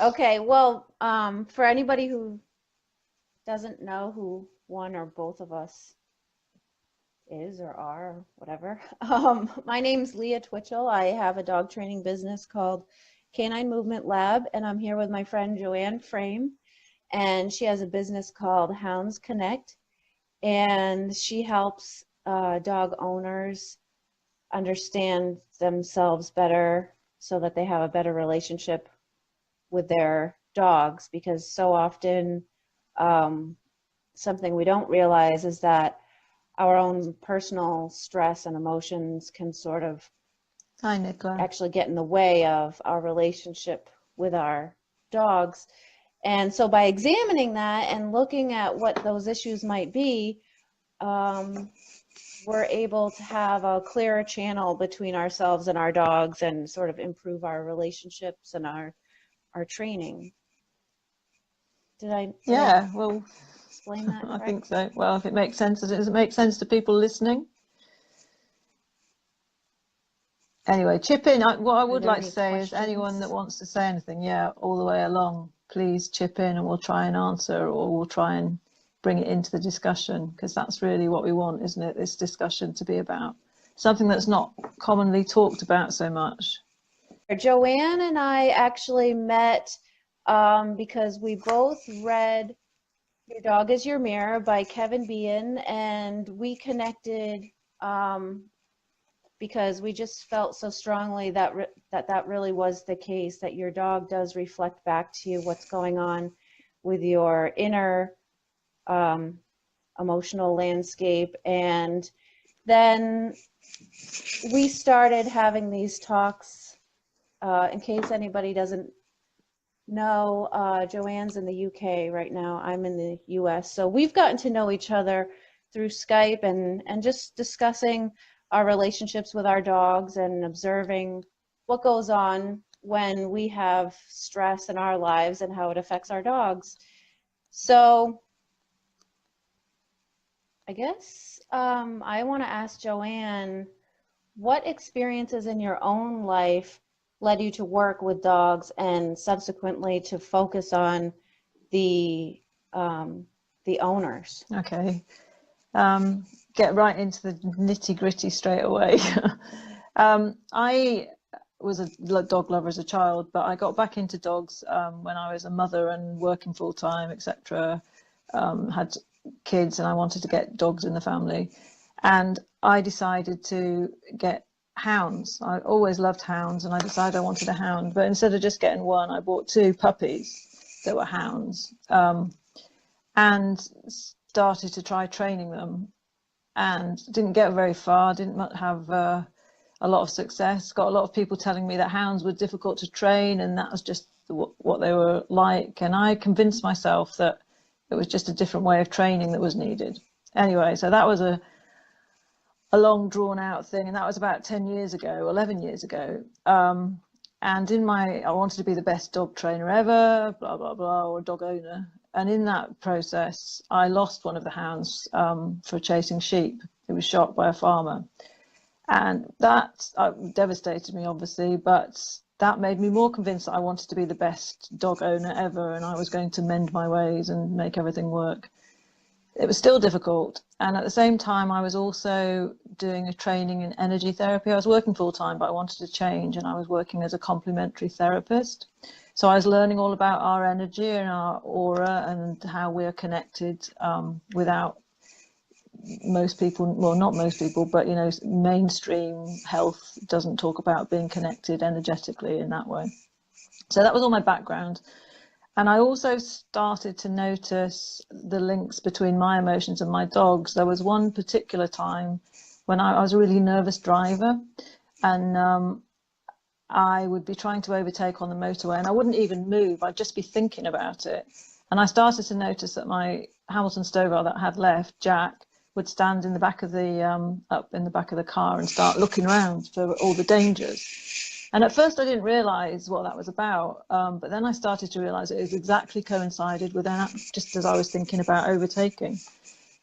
Okay, well, for anybody who doesn't know who one or both of us is or are, or whatever, my name's Leah Twitchell. I have a dog training business called Canine Movement Lab, and I'm here with my friend Joanne Frame, and she has a business called Hounds Connect, and she helps dog owners understand themselves better so that they have a better relationship with their dogs, because so often something we don't realize is that our own personal stress and emotions can sort of Hi, Nicola. actually get in the way of our relationship with our dogs. And so by examining that and looking at what those issues might be, we're able to have a clearer channel between ourselves and our dogs and sort of improve our relationships and our training. Did I Well, explain that I correct? think so. Well, if it makes sense, does it make sense to people listening? Anyway, chip in. What I would like to say is anyone that wants to say anything, all the way along, please chip in and we'll try and answer, or we'll try and bring it into the discussion, because that's really what we want, isn't it? This discussion to be about something that's not commonly talked about so much. Joanne and I actually met because we both read Your Dog is Your Mirror by Kevin Behan, and we connected because we just felt so strongly that that really was the case, that your dog does reflect back to you what's going on with your inner emotional landscape. And then we started having these talks. In case anybody doesn't know, Joanne's in the UK right now. I'm in the US. So we've gotten to know each other through Skype and just discussing our relationships with our dogs and observing what goes on when we have stress in our lives and how it affects our dogs. So I guess I want to ask Joanne, what experiences in your own life led you to work with dogs and subsequently to focus on the owners? Okay. Get right into the nitty-gritty straight away. I was a dog lover as a child, but I got back into dogs when I was a mother and working full-time, etc. Had kids and I wanted to get dogs in the family, and I decided to get hounds. I always loved hounds, and I decided I wanted a hound, but instead of just getting one, I bought two puppies that were hounds, and started to try training them, and didn't get very far, didn't have a lot of success. Got a lot of people telling me that hounds were difficult to train, and that was just what they were like, and I convinced myself that it was just a different way of training that was needed. Anyway, so that was a long drawn out thing, and that was about 10 years ago, 11 years ago. And I wanted to be the best dog trainer ever, blah, blah, blah, or dog owner. And in that process, I lost one of the hounds for chasing sheep. He was shot by a farmer. And that devastated me, obviously, but that made me more convinced that I wanted to be the best dog owner ever, and I was going to mend my ways and make everything work. It was still difficult. And at the same time, I was also doing a training in energy therapy. I was working full time, but I wanted to change, and I was working as a complementary therapist. So I was learning all about our energy and our aura and how we're connected without most people, well, not most people, but, you know, mainstream health doesn't talk about being connected energetically in that way. So that was all my background. And I also started to notice the links between my emotions and my dogs. There was one particular time when I was a really nervous driver, and I would be trying to overtake on the motorway, and I wouldn't even move. I'd just be thinking about it. And I started to notice that my Hamilton Stowell that I had left, Jack, would stand in the back of the up in the back of the car and start looking around for all the dangers. And at first I didn't realise what that was about, but then I started to realise it was exactly coincided with that, just as I was thinking about overtaking.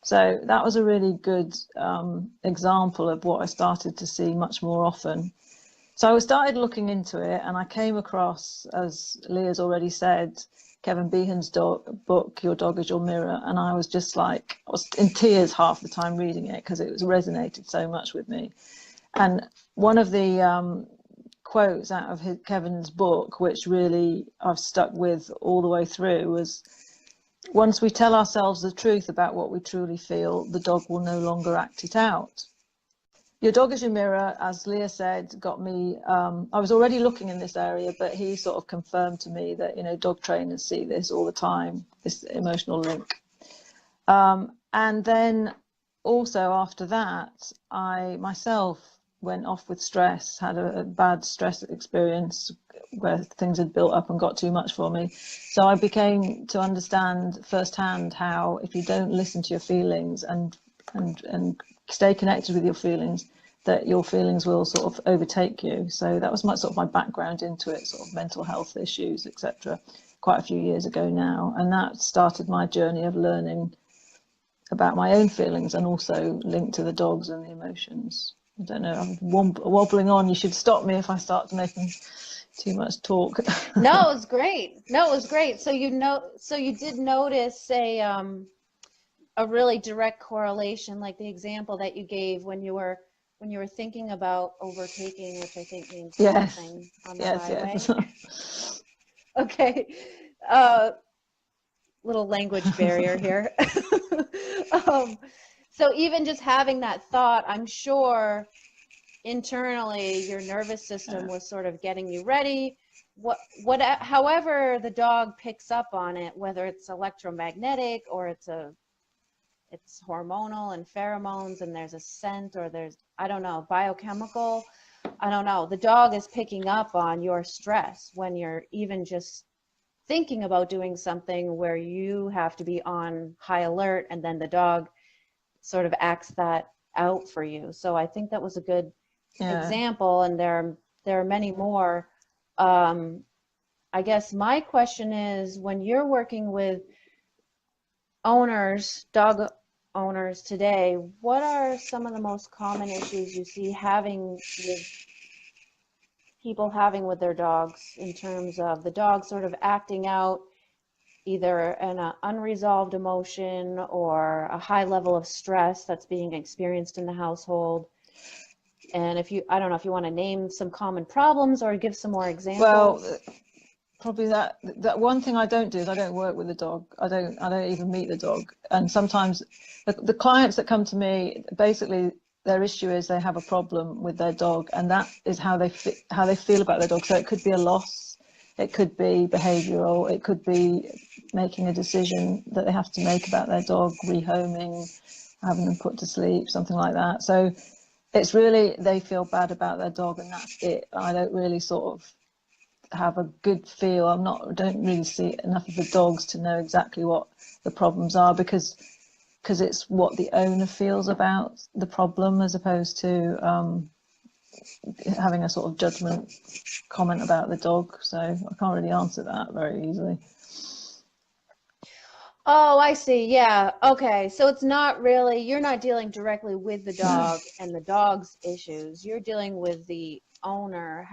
So that was a really good example of what I started to see much more often. So I started looking into it, and I came across, as Leah's already said, Kevin Behan's book, Your Dog is Your Mirror. And I was just like, I was in tears half the time reading it because it was resonated so much with me. And one of the quotes out of Kevin's book, which really I've stuck with all the way through, was, once we tell ourselves the truth about what we truly feel, the dog will no longer act it out. Your Dog is Your Mirror, as Leah said, got me, I was already looking in this area, but he sort of confirmed to me that, you know, dog trainers see this all the time, this emotional link. And then also after that, I myself went off with stress, had a bad stress experience where things had built up and got too much for me. So I became to understand firsthand how, if you don't listen to your feelings and stay connected with your feelings, that your feelings will sort of overtake you. So that was my sort of my background into it, sort of mental health issues, etc., quite a few years ago now. And that started my journey of learning about my own feelings, and also linked to the dogs and the emotions. I don't know, I'm wobbling on. You should stop me if I start making too much talk. No, it was great. No, it was great. So you did notice a really direct correlation, like the example that you gave when you were thinking about overtaking, which I think means Yes. crossing on the Yes, highway. yes. Okay. Little language barrier here. So even just having that thought, I'm sure internally your nervous system was sort of getting you ready. However the dog picks up on it, whether it's electromagnetic or it's hormonal and pheromones, and there's a scent, or there's, I don't know, biochemical, I don't know. The dog is picking up on your stress when you're even just thinking about doing something where you have to be on high alert, and then the dog sort of acts that out for you. So I think that was a good example, and there are many more. I guess my question is, when you're working with dog owners today, what are some of the most common issues you see people having with their dogs, in terms of the dog sort of acting out either an unresolved emotion or a high level of stress that's being experienced in the household? And I don't know if you want to name some common problems or give some more examples. Well, probably that one thing I don't do is I don't work with the dog. I don't even meet the dog. And sometimes the clients that come to me, basically their issue is they have a problem with their dog, and that is how they feel about their dog. So it could be a loss, it could be behavioral, it could be making a decision that they have to make about their dog, rehoming, having them put to sleep, something like that. So it's really, they feel bad about their dog, and that's it. I don't really sort of have a good feel. Don't really see enough of the dogs to know exactly what the problems are, because it's what the owner feels about the problem, as opposed to having a sort of judgment comment about the dog. So I can't really answer that very easily. Oh, I see. Yeah. Okay. So it's not really, you're not dealing directly with the dog and the dog's issues. You're dealing with the owner,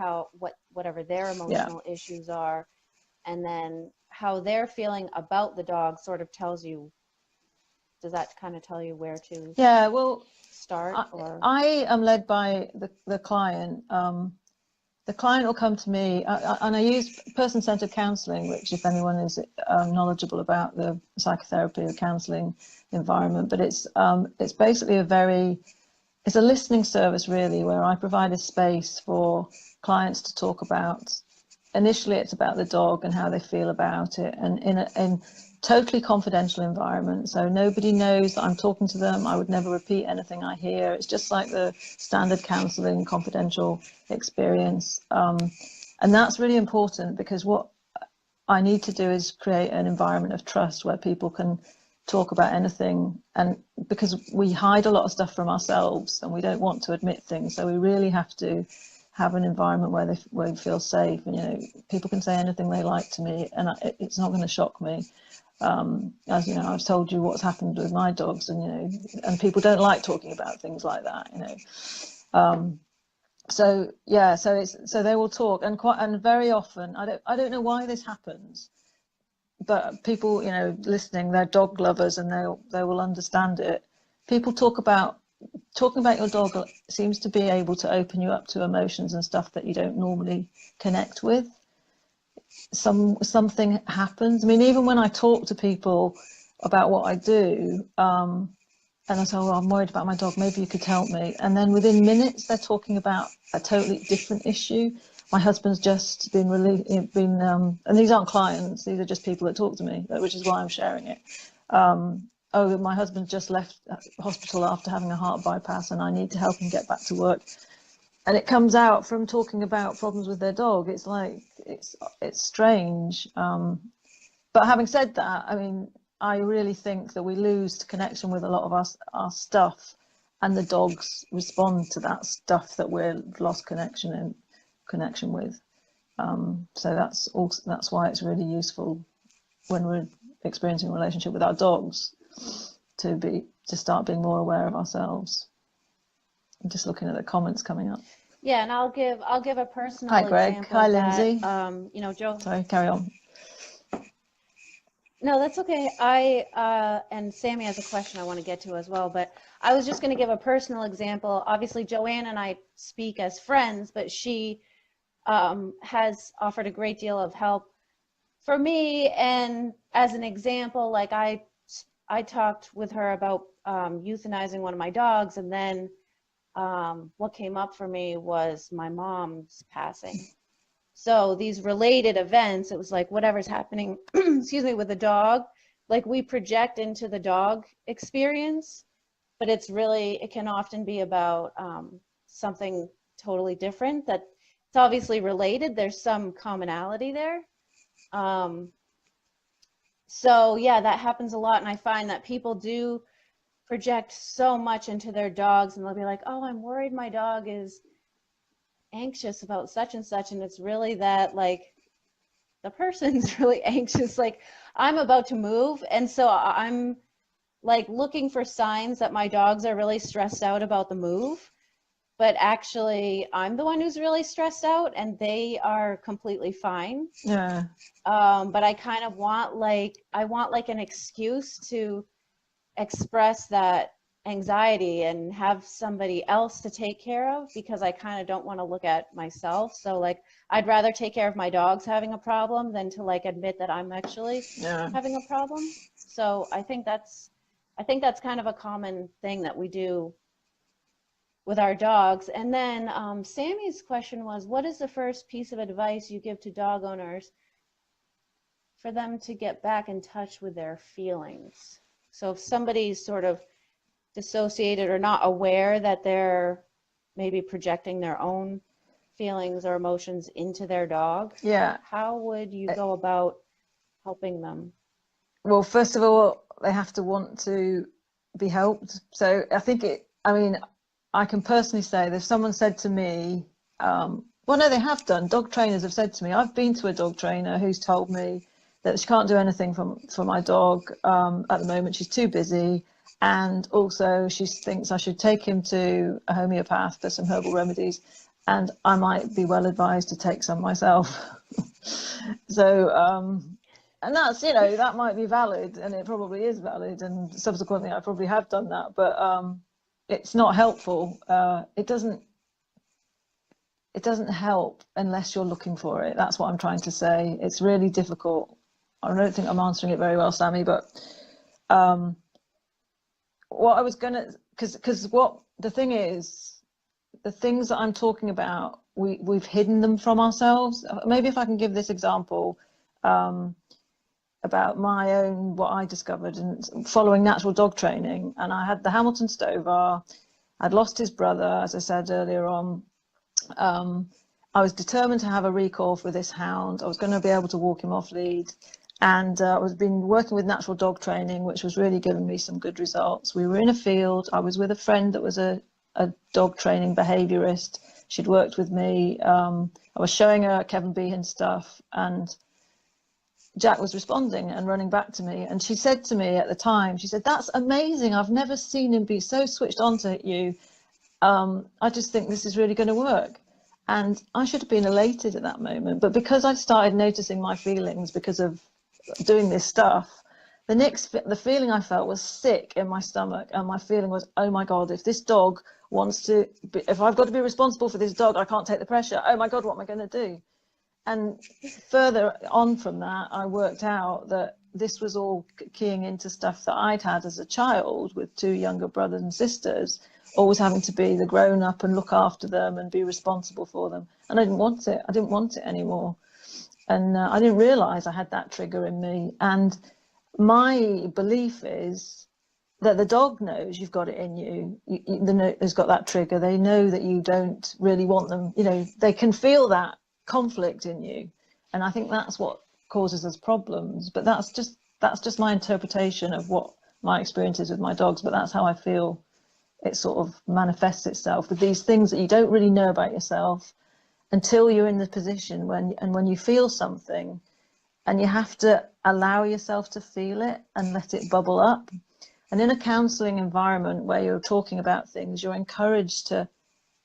whatever their emotional issues are, and then how they're feeling about the dog sort of tells you. Does that kind of tell you where to start? I am led by the client. The client will come to me, and I use person-centered counselling, which, if anyone is knowledgeable about the psychotherapy or counselling environment, but it's basically it's a listening service, really, where I provide a space for clients to talk about. Initially, it's about the dog and how they feel about it, and in totally confidential environment, so nobody knows that I'm talking to them. I would never repeat anything I hear. It's just like the standard counselling, confidential experience, and that's really important, because what I need to do is create an environment of trust where people can talk about anything, and because we hide a lot of stuff from ourselves and we don't want to admit things, so we really have to have an environment where they feel safe, and, you know, people can say anything they like to me, and it's not going to shock me. As you know, I've told you what's happened with my dogs, and, you know, and people don't like talking about things like that, you know. So yeah, so they will talk, and very often I don't know why this happens, but people, you know, listening, they're dog lovers and they will understand it. People talking about your dog seems to be able to open you up to emotions and stuff that you don't normally connect with. Something happens. I mean, even when I talk to people about what I do, and I say, "Oh, I'm worried about my dog. Maybe you could help me." And then within minutes, they're talking about a totally different issue. My husband's just and these aren't clients; these are just people that talk to me, which is why I'm sharing it. Oh, my husband just left hospital after having a heart bypass, and I need to help him get back to work. And it comes out from talking about problems with their dog. It's like it's strange. But having said that, I mean, I really think that we lose connection with a lot of our stuff, and the dogs respond to that stuff that we've lost connection with. So that's why it's really useful when we're experiencing a relationship with our dogs to start being more aware of ourselves. I'm just looking at the comments coming up. Yeah, and I'll give a personal Hi, Greg. example Hi, of that. Lindsay. You know, Joe. Sorry, carry on. No, that's okay. And Sammy has a question I want to get to as well, but I was just going to give a personal example. Obviously, Joanne and I speak as friends, but she has offered a great deal of help for me. And as an example, like I talked with her about euthanizing one of my dogs, and then what came up for me was my mom's passing. So these related events, it was like whatever's happening, excuse me, with the dog, like we project into the dog experience, but it can often be about something totally different that it's obviously related. There's some commonality there. So yeah, that happens a lot. And I find that people do project so much into their dogs, and they'll be like, oh, I'm worried my dog is anxious about such and such, and it's really that like the person's really anxious, like I'm about to move, and so I'm like looking for signs that my dogs are really stressed out about the move, but actually I'm the one who's really stressed out and they are completely fine. Yeah. But I kind of want like an excuse to express that anxiety and have somebody else to take care of, because I kind of don't want to look at myself. So like I'd rather take care of my dogs having a problem than to like admit that I'm actually having a problem. So I think that's kind of a common thing that we do with our dogs. And then Sammy's question was, what is the first piece of advice you give to dog owners for them to get back in touch with their feelings? So if somebody's sort of dissociated or not aware that they're maybe projecting their own feelings or emotions into their dog, Yeah. how would you go about helping them? Well, first of all, they have to want to be helped. So I think I can personally say that if someone said to me, well, no, they have done. Dog trainers have said to me, I've been to a dog trainer who's told me that she can't do anything for my dog at the moment. She's too busy. And also she thinks I should take him to a homeopath for some herbal remedies. And I might be well advised to take some myself. So, and that's, that might be valid, and it probably is valid. And subsequently, I probably have done that, but it's not helpful. It doesn't help unless you're looking for it. That's what I'm trying to say. It's really difficult. I don't think I'm answering it very well, Sammy, but what I was gonna, because what the thing is, the things that I'm talking about, we've hidden them from ourselves. Maybe if I can give this example about my own, what I discovered and following natural dog training. And I had the Hamilton Stover. I'd lost his brother, as I said earlier on. I was determined to have a recall for this hound. I was going to be able to walk him off lead. And I was been working with natural dog training, which was really giving me some good results. We were in a field. I was with a friend that was a dog training behaviorist. She'd worked with me. I was showing her Kevin Behan stuff, and Jack was responding and running back to me. And she said to me at the time, she said, "That's amazing. I've never seen him be so switched on to you." I just think this is really going to work. And I should have been elated at that moment. But because I started noticing my feelings because of doing this stuff, the feeling I felt was sick in my stomach. And my feeling was, oh my God, if this dog wants to, if I've got to be responsible for this dog, I can't take the pressure. Oh my God, what am I going to do? And further on from that, I worked out that this was all keying into stuff that I'd had as a child with two younger brothers and sisters, always having to be the grown up and look after them and be responsible for them. And I didn't want it. I didn't want it anymore. And I didn't realize I had that trigger in me. And my belief is that the dog knows you've got it in you. Has got that trigger. They know that you don't really want them. You know, they can feel that conflict in you. And I think that's what causes us problems. But that's just my interpretation of what my experience is with my dogs. But that's how I feel it sort of manifests itself, with these things that you don't really know about yourself until you're in the position when you feel something, and you have to allow yourself to feel it and let it bubble up. And in a counselling environment where you're talking about things, you're encouraged to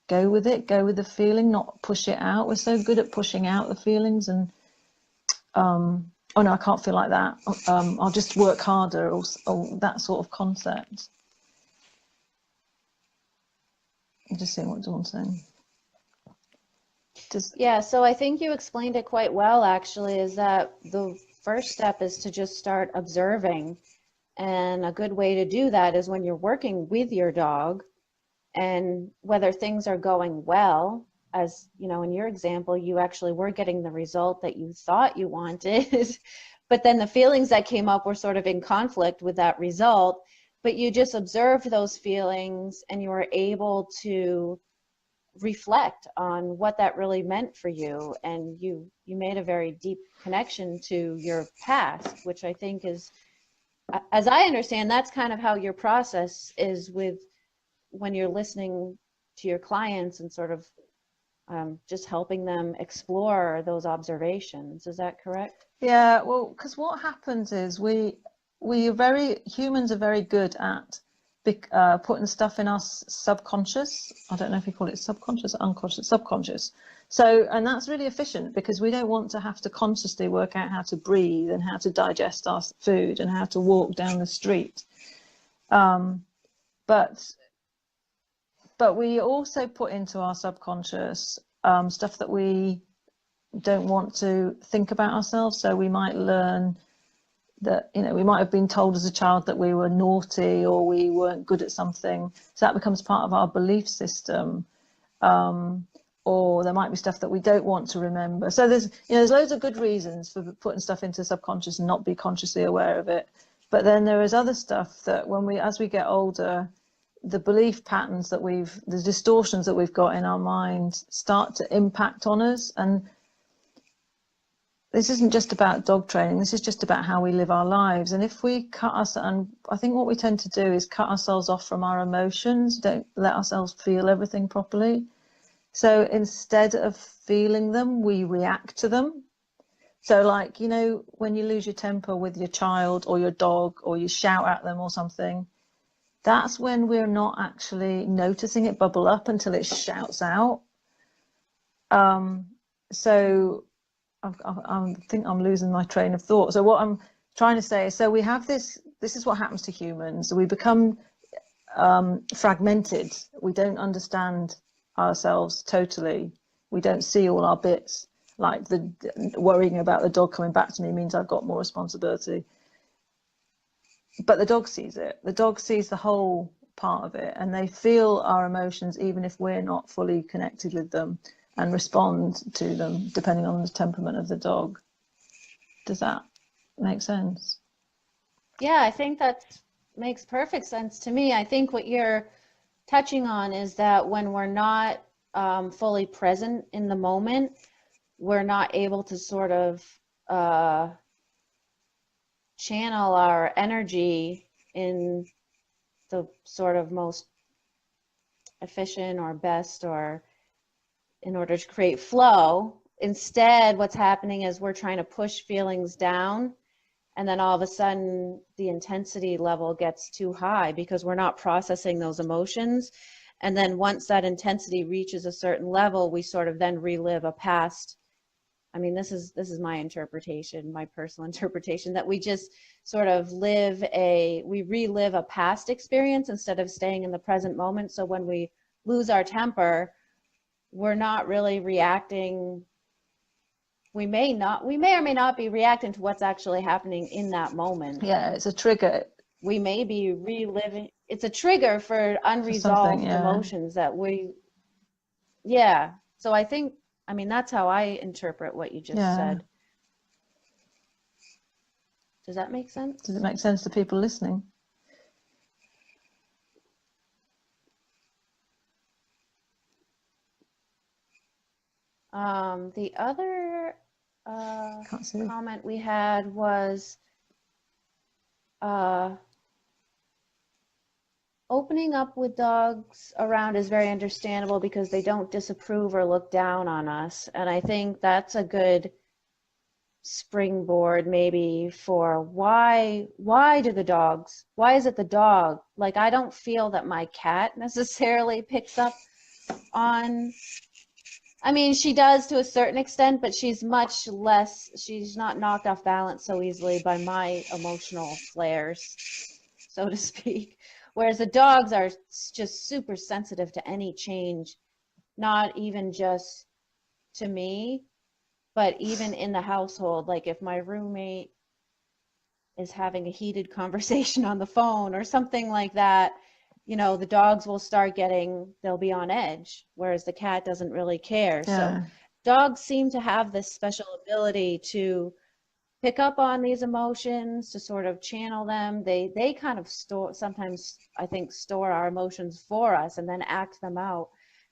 go with it, go with the feeling, not push it out. We're so good at pushing out the feelings and, oh no, I can't feel like that. I'll just work harder, or that sort of concept. I'm just seeing what Dawn's saying. Yeah, so I think you explained it quite well, actually, is that the first step is to just start observing. And a good way to do that is when you're working with your dog, and whether things are going well, as you know, in your example, you actually were getting the result that you thought you wanted, but then the feelings that came up were sort of in conflict with that result. But you just observed those feelings and you were able to reflect on what that really meant for you, and you made a very deep connection to your past, which I think is, as I understand, that's kind of how your process is with when you're listening to your clients and sort of just helping them explore those observations. Is that correct? Yeah, well, because what happens is humans are very good at putting stuff in our subconscious. I don't know if you call it subconscious or unconscious, subconscious. So, and that's really efficient because we don't want to have to consciously work out how to breathe and how to digest our food and how to walk down the street. But we also put into our subconscious stuff that we don't want to think about ourselves. So we might learn that, you know, we might have been told as a child that we were naughty or we weren't good at something. So that becomes part of our belief system. Or there might be stuff that we don't want to remember. So there's loads of good reasons for putting stuff into subconscious and not be consciously aware of it. But then there is other stuff that as we get older, the belief patterns the distortions that we've got in our mind start to impact on us. And this isn't just about dog training, this is just about how we live our lives. And if we and I think what we tend to do is cut ourselves off from our emotions, don't let ourselves feel everything properly. So instead of feeling them, we react to them. So like, you know, when you lose your temper with your child or your dog, or you shout at them or something, that's when we're not actually noticing it bubble up until it shouts out. So I think I'm losing my train of thought. So what I'm trying to say is, so we have this is what happens to humans. We become fragmented. We don't understand ourselves totally. We don't see all our bits. Like the worrying about the dog coming back to me means I've got more responsibility. But the dog sees it. The dog sees the whole part of it, and they feel our emotions even if we're not fully connected with them, and respond to them depending on the temperament of the dog. Does that make sense? Yeah, I think that makes perfect sense to me. I think what you're touching on is that when we're not fully present in the moment, we're not able to sort of channel our energy in the sort of most efficient or best, or in order to create flow. Instead, what's happening is we're trying to push feelings down, and then all of a sudden the intensity level gets too high because we're not processing those emotions. And then once that intensity reaches a certain level, we sort of then relive a past. I mean, this is my interpretation, my personal interpretation, that we just sort of we relive a past experience instead of staying in the present moment. So when we lose our temper, we're not really reacting. We may or may not be reacting to what's actually happening in that moment. Yeah, it's a trigger. We may be reliving. It's a trigger for unresolved emotions that So I mean, that's how I interpret what you just said. Does that make sense? Does it make sense to people listening? The other comment we had was opening up with dogs around is very understandable because they don't disapprove or look down on us. And I think that's a good springboard maybe for why is it the dog? Like, I don't feel that my cat necessarily picks up on, I mean, she does to a certain extent, but she's much less, she's not knocked off balance so easily by my emotional flares, so to speak. Whereas the dogs are just super sensitive to any change, not even just to me, but even in the household. Like if my roommate is having a heated conversation on the phone or something like that, you know, the dogs will start they'll be on edge, whereas the cat doesn't really care. So dogs seem to have this special ability to pick up on these emotions, to sort of channel them. They kind of sometimes I think store our emotions for us and then act them out.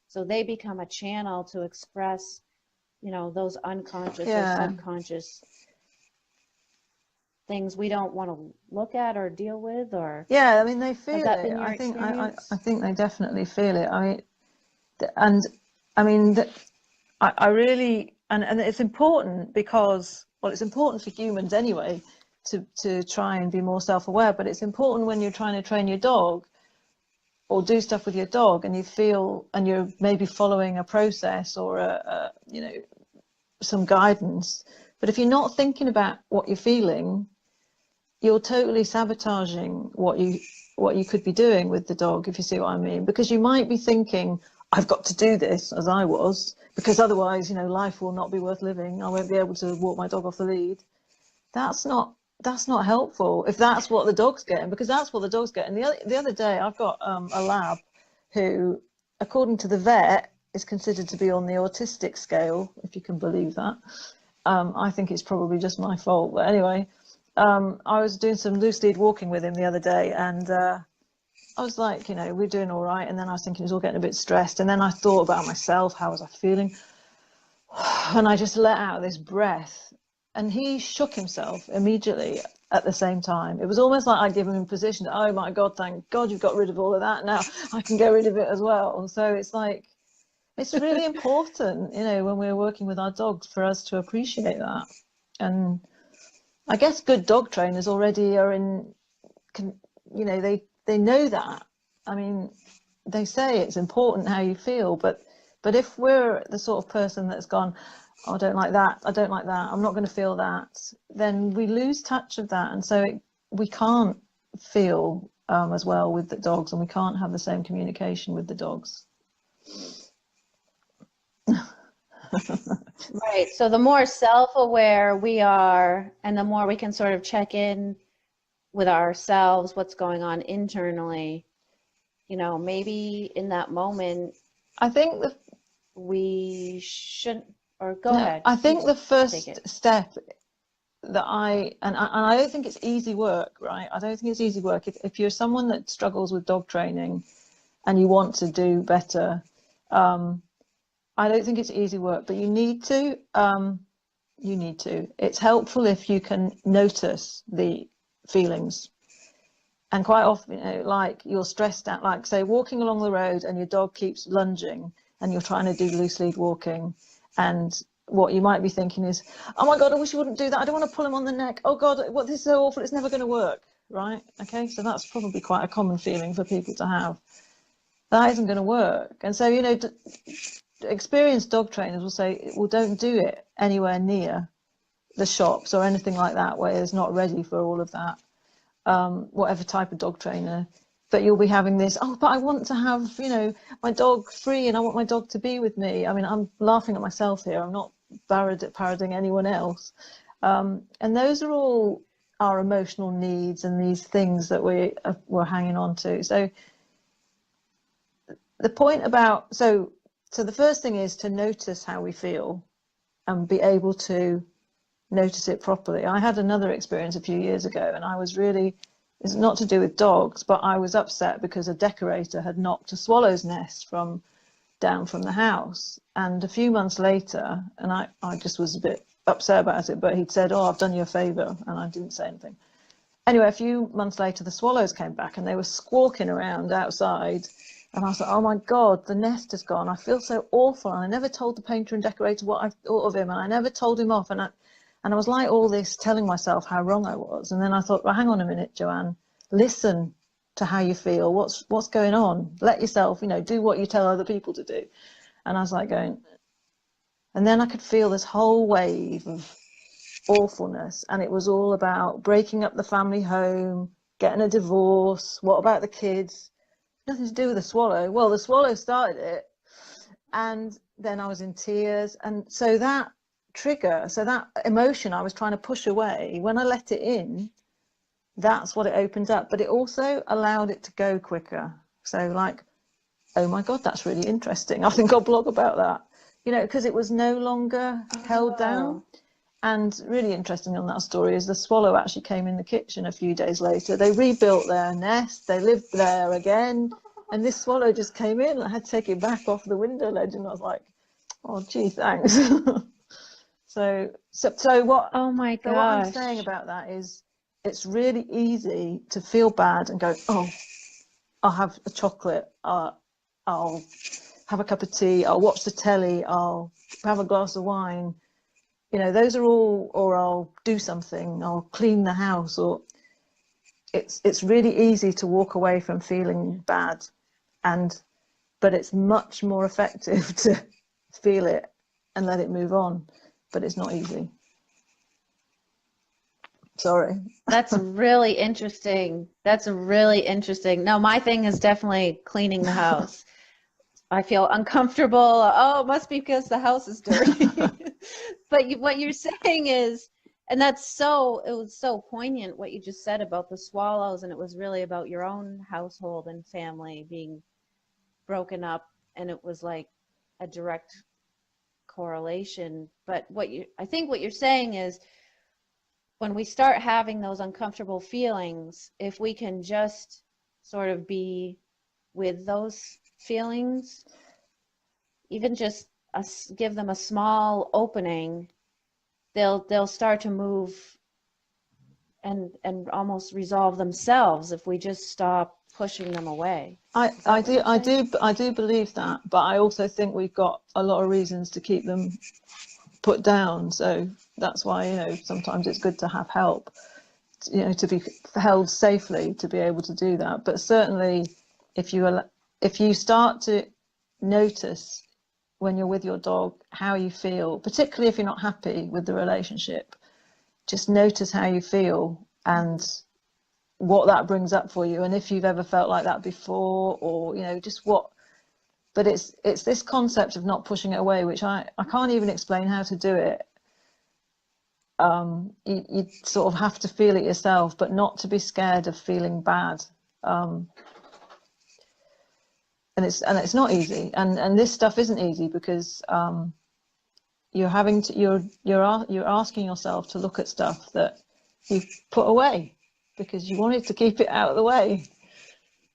So they become a channel to express, you know, those unconscious or subconscious things we don't want to look at or deal with. Or I mean, they feel has that it. been your experience? I think they definitely feel it. I mean, I really, and it's important because, well, it's important for humans anyway to try and be more self-aware, but it's important when you're trying to train your dog or do stuff with your dog and you feel, and you're maybe following a process or you know, some guidance, but if you're not thinking about what you're feeling, you're totally sabotaging what you could be doing with the dog, if you see what I mean, because you might be thinking, I've got to do this, as I was, because otherwise, you know, life will not be worth living. I won't be able to walk my dog off the lead. That's not helpful if that's what the dog's getting, because that's what the dog's getting. The other day, I've got a lab who, according to the vet, is considered to be on the autistic scale, if you can believe that. I think it's probably just my fault, but anyway, I was doing some loose lead walking with him the other day, and I was like, you know, we're doing all right, and then I was thinking he was all getting a bit stressed, and then I thought about myself, how was I feeling, and I just let out this breath, and he shook himself immediately at the same time. It was almost like I'd given him position. Oh my God, thank God you've got rid of all of that. Now I can get rid of it as well. And so it's like, it's really important, you know, when we're working with our dogs, for us to appreciate that. And I guess good dog trainers already are you know, they know that. I mean, they say it's important how you feel, but if we're the sort of person that's gone, oh, I don't like that, I don't like that, I'm not going to feel that, then we lose touch of that, and so we can't feel as well with the dogs, and we can't have the same communication with the dogs. Right. So the more self-aware we are, and the more we can sort of check in with ourselves, what's going on internally, you know, maybe in that moment, I think we shouldn't, or go ahead. I think the first step that I don't think it's easy work, right? I don't think it's easy work. If you're someone that struggles with dog training and you want to do better, I don't think it's easy work, but you need to. It's helpful if you can notice the feelings. And quite often, you know, like you're stressed out, like say walking along the road and your dog keeps lunging and you're trying to do loose lead walking, and what you might be thinking is, oh my God, I wish you wouldn't do that. I don't want to pull him on the neck. Oh God, what, this is so awful. It's never going to work, right? Okay, so that's probably quite a common feeling for people to have. that isn't going to work. And so, you know, experienced dog trainers will say, well, don't do it anywhere near the shops or anything like that where it's not ready for all of that, whatever type of dog trainer. But you'll be having this, oh, but I want to have, you know, my dog free and I want my dog to be with me. I mean, I'm laughing at myself here. I'm not parroting anyone else. And those are all our emotional needs and these things that we're hanging on to. So the point about, so the first thing is to notice how we feel and be able to notice it properly. I had another experience a few years ago, and I was really, it's not to do with dogs, but I was upset because a decorator had knocked a swallow's nest down from the house. And a few months later, and I just was a bit upset about it, but he'd said, oh, I've done you a favour, and I didn't say anything. Anyway, a few months later, the swallows came back and they were squawking around outside. And I was like, oh my God, the nest has gone. I feel so awful. And I never told the painter and decorator what I thought of him. And I never told him off. And I was like all this, telling myself how wrong I was. And then I thought, well, hang on a minute, Joanne, listen to how you feel. What's going on? Let yourself, you know, do what you tell other people to do. And I was like going, and then I could feel this whole wave of awfulness. And it was all about breaking up the family home, getting a divorce. What about the kids? Nothing to do with the swallow. Well, the swallow started it, and then I was in tears. And so that trigger, so that emotion I was trying to push away, when I let it in, that's what it opened up. But it also allowed it to go quicker. So like, oh my God, that's really interesting. I think I'll blog about that, you know, because it was no longer held down. And really interesting on that story is the swallow actually came in the kitchen a few days later. They rebuilt their nest, they lived there again, and this swallow just came in. I had to take it back off the window ledge, and I was like, oh gee, thanks. so what, Oh my so what I'm gosh. saying about that is it's really easy to feel bad and go, oh, I'll have a chocolate, I'll have a cup of tea, I'll watch the telly, I'll have a glass of wine. You know, those are all, or I'll do something, I'll clean the house, or it's really easy to walk away from feeling bad, but it's much more effective to feel it and let it move on, but it's not easy. Sorry. That's really interesting. That's really interesting. No, my thing is definitely cleaning the house. I feel uncomfortable. Oh, it must be because the house is dirty. But what you're saying is, and it was so poignant what you just said about the swallows, and it was really about your own household and family being broken up, and it was like a direct correlation. But I think what you're saying is, when we start having those uncomfortable feelings, if we can just sort of be with those feelings, even just give them a small opening, they'll start to move and almost resolve themselves if we just stop pushing them away. I do believe that, but I also think we've got a lot of reasons to keep them put down. So that's why, you know, sometimes it's good to have help, you know, to be held safely to be able to do that. But certainly if you start to notice when you're with your dog how you feel, particularly if you're not happy with the relationship, just notice how you feel and what that brings up for you, and if you've ever felt like that before, or, you know, just what. But it's this concept of not pushing it away, which I can't even explain how to do it. You sort of have to feel it yourself, but not to be scared of feeling bad. And it's not easy, and this stuff isn't easy because you're asking yourself to look at stuff that you've put away because you wanted to keep it out of the way.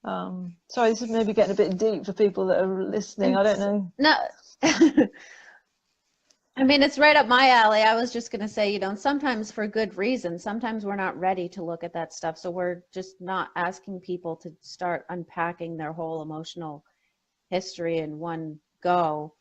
Sorry, this is maybe getting a bit deep for people that are listening. I don't know. No. I mean, it's right up my alley. I was just going to say, you know, sometimes for good reason, sometimes we're not ready to look at that stuff. So we're just not asking people to start unpacking their whole emotional history in one go,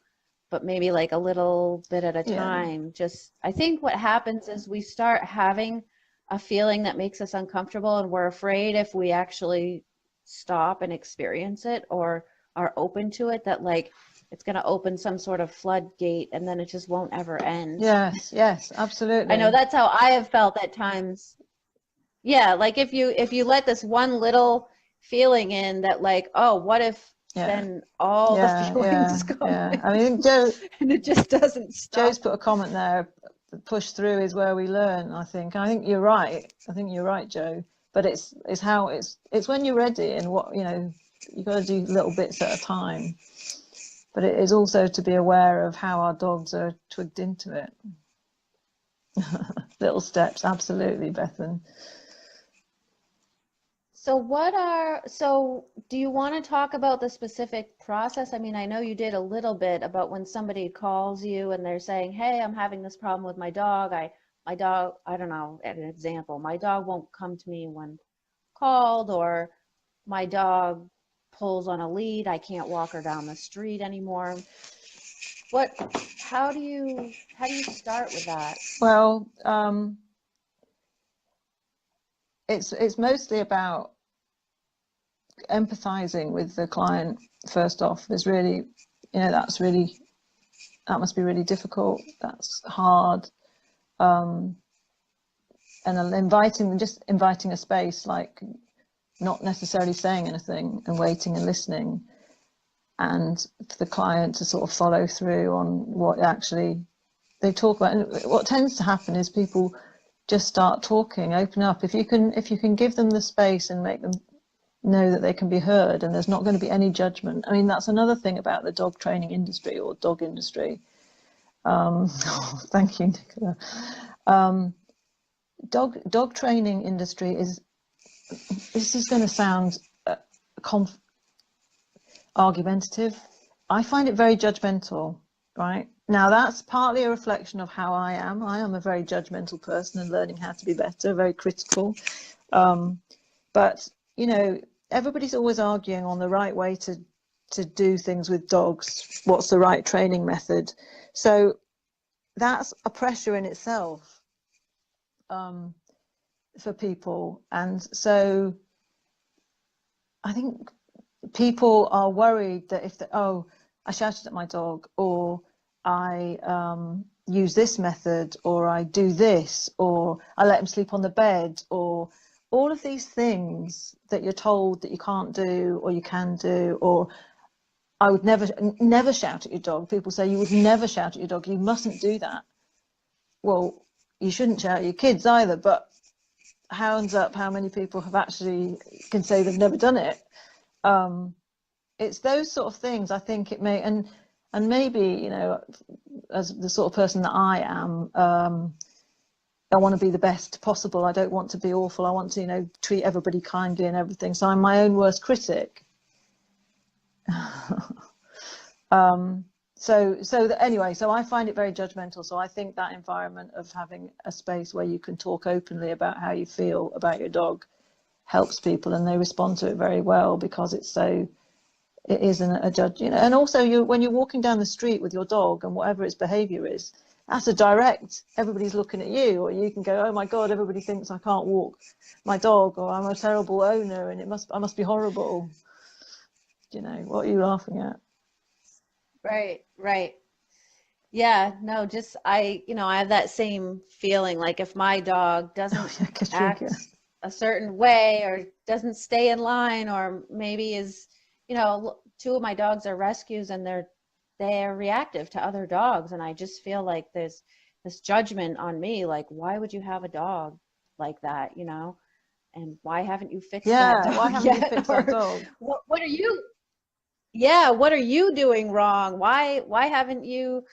but maybe like a little bit at a time. Just, I think what happens is we start having a feeling that makes us uncomfortable, and we're afraid if we actually stop and experience it or are open to it, that like it's going to open some sort of floodgate and then it just won't ever end. Yes, yes, I know absolutely. that's how I have felt at times. Yeah, like if you let this one little feeling in, that like, oh, what if Yeah, then all the yeah, feelings yeah, come yeah. in, I mean, Joe, and it just doesn't Joe's stop. put a comment there. Push through is where we learn. I think you're right. I think you're right, Joe. But it's how it's when you're ready, and what, you know, you've got to do little bits at a time. But it is also to be aware of how our dogs are twigged into it. Little steps, absolutely, Bethan. So do you want to talk about the specific process? I mean, I know you did a little bit about when somebody calls you and they're saying, "Hey, I'm having this problem with my dog. My dog, I don't know, an example, my dog won't come to me when called, or my dog pulls on a lead. I can't walk her down the street anymore." What, how do you start with that? Well, it's mostly about empathizing with the client first off. Is really, you know, that must be really difficult. That's hard. And just inviting a space, like not necessarily saying anything and waiting and listening, and for the client to sort of follow through on what actually they talk about. And what tends to happen is people just start talking, open up. If you can give them the space and make them know that they can be heard and there's not going to be any judgment. I mean, that's another thing about the dog training industry or dog industry. Thank you, Nicola. Dog training industry is, this is going to sound argumentative. I find it very judgmental, right? Now, that's partly a reflection of how I am. I am a very judgmental person and learning how to be better, very critical. But, you know, everybody's always arguing on the right way to do things with dogs. What's the right training method? So that's a pressure in itself for people. And so I think people are worried that if I shouted at my dog, or I use this method, or I do this, or I let him sleep on the bed, or all of these things that you're told that you can't do or you can do, or I would never shout at your dog. People say you would never shout at your dog. You mustn't do that. Well, you shouldn't shout at your kids either, but hands up how many people have actually can say they've never done it. It's those sort of things, I think it may, and maybe, you know, as the sort of person that I am, I want to be the best possible. I don't want to be awful. I want to, you know, treat everybody kindly and everything. So I'm my own worst critic. Anyway, so I find it very judgmental. So I think that environment of having a space where you can talk openly about how you feel about your dog helps people, and they respond to it very well, because it isn't a judge, you know. And also, when you're walking down the street with your dog and whatever its behavior is, that's a direct, everybody's looking at you, or you can go, oh my God, everybody thinks I can't walk my dog, or I'm a terrible owner and I must be horrible. You know, what are you laughing at? Right. Yeah, no, just you know, I have that same feeling. Like if my dog Oh doesn't yeah, Katrina. act a certain way, or doesn't stay in line, or maybe is, you know, two of my dogs are rescues and they're reactive to other dogs, and I just feel like there's this judgment on me, like, why would you have a dog like that, you know? And why haven't you fixed that Yeah, why dog haven't you yet? fixed that Or dog? what are you, yeah, what are you doing wrong? Why haven't you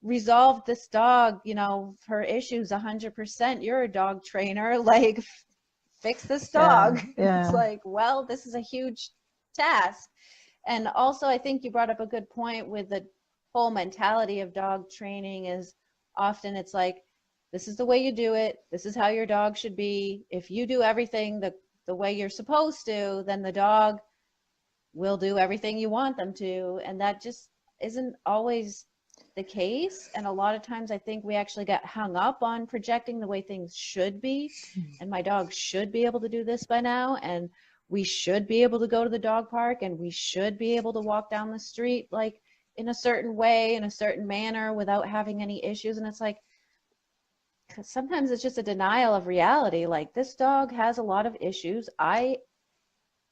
resolve this dog, you know, her issues 100%? You're a dog trainer, like, fix this Yeah, dog. It's yeah, like, well, this is a huge task. And also, I think you brought up a good point with the whole mentality of dog training is often it's like, this is the way you do it. This is how your dog should be. If you do everything the way you're supposed to, then the dog will do everything you want them to. And that just isn't always the case. And a lot of times I think we actually get hung up on projecting the way things should be. And my dog should be able to do this by now. And we should be able to go to the dog park and we should be able to walk down the street like in a certain way, in a certain manner without having any issues. And it's like, 'cause sometimes it's just a denial of reality. Like, this dog has a lot of issues. I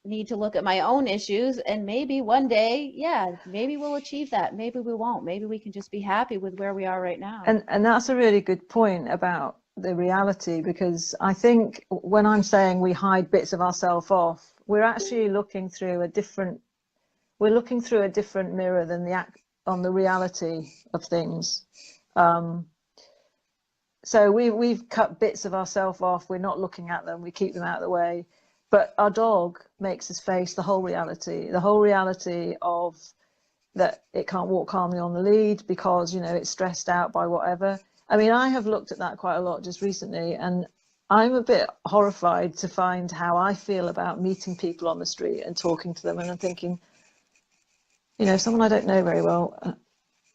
need to look at my own issues, and maybe one day, yeah, maybe we'll achieve that. Maybe we won't. Maybe we can just be happy with where we are right now. And that's a really good point about the reality, because I think when I'm saying we hide bits of ourselves off, we're actually looking through a different mirror than on the reality of things. So we've cut bits of ourselves off. We're not looking at them. We keep them out of the way. But our dog makes us face the whole reality of that it can't walk calmly on the lead because, you know, it's stressed out by whatever. I mean, I have looked at that quite a lot just recently, and I'm a bit horrified to find how I feel about meeting people on the street and talking to them. And I'm thinking, you know, someone I don't know very well,